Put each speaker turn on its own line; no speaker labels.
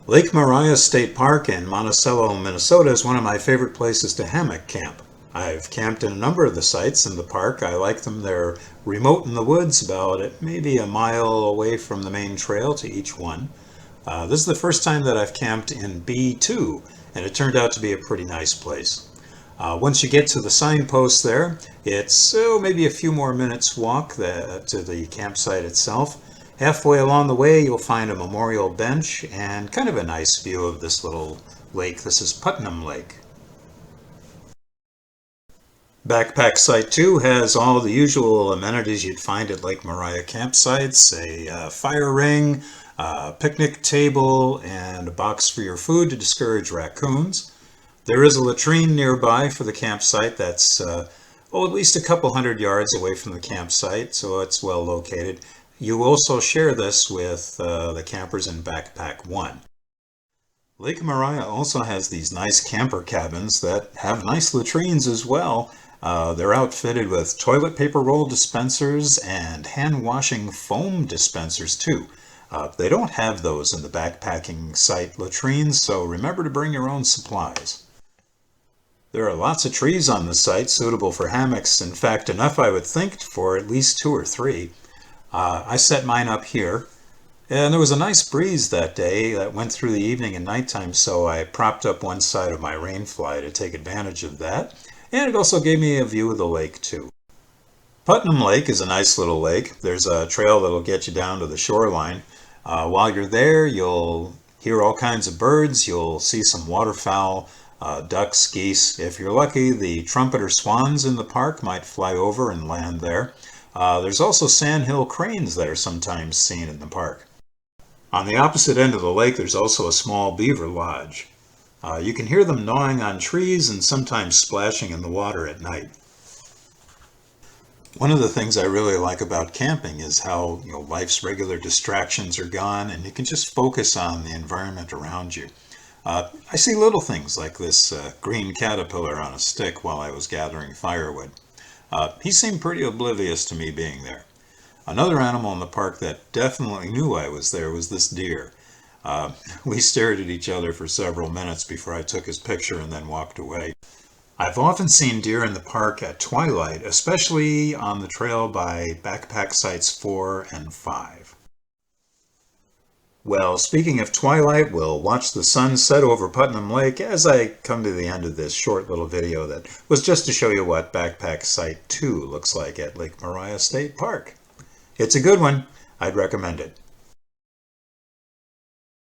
Lake Maria State Park in Monticello, Minnesota is one of my favorite places to hammock camp. I've camped in a number of the sites in the park. I like them. They're remote in the woods, about maybe a mile away from the main trail to each one. This is the first time that I've camped in B2, and it turned out to be a pretty nice place. Once you get to the signpost there, it's maybe a few more minutes walk to the campsite itself. Halfway along the way, you'll find a memorial bench and kind of a nice view of this little lake. This is Putnam Lake. Backpack Site 2 has all the usual amenities you'd find at Lake Maria campsites, a fire ring, a picnic table, and a box for your food to discourage raccoons. There is a latrine nearby for the campsite that's at least a couple hundred yards away from the campsite, so it's well located. You also share this with the campers in Backpack 1. Lake Maria also has these nice camper cabins that have nice latrines as well. They're outfitted with toilet paper roll dispensers and hand washing foam dispensers too. They don't have those in the backpacking site latrines, so remember to bring your own supplies. There are lots of trees on the site suitable for hammocks. In fact, enough I would think for at least 2 or 3. I set mine up here, and there was a nice breeze that day that went through the evening and nighttime, so I propped up one side of my rainfly to take advantage of that, and it also gave me a view of the lake too. Putnam Lake is a nice little lake. There's a trail that'll get you down to the shoreline. While you're there, you'll hear all kinds of birds. You'll see some waterfowl, ducks, geese. If you're lucky, the trumpeter swans in the park might fly over and land there. There's also sandhill cranes that are sometimes seen in the park. On the opposite end of the lake, there's also a small beaver lodge. You can hear them gnawing on trees and sometimes splashing in the water at night. One of the things I really like about camping is how life's regular distractions are gone and you can just focus on the environment around you. I see little things like this green caterpillar on a stick while I was gathering firewood. He seemed pretty oblivious to me being there. Another animal in the park that definitely knew I was there was this deer. We stared at each other for several minutes before I took his picture and then walked away. I've often seen deer in the park at twilight, especially on the trail by backpack sites 4 and 5. Well, speaking of twilight, we'll watch the sun set over Putnam Lake as I come to the end of this short little video that was just to show you what Backpack Site 2 looks like at Lake Maria State Park. It's a good one. I'd recommend it.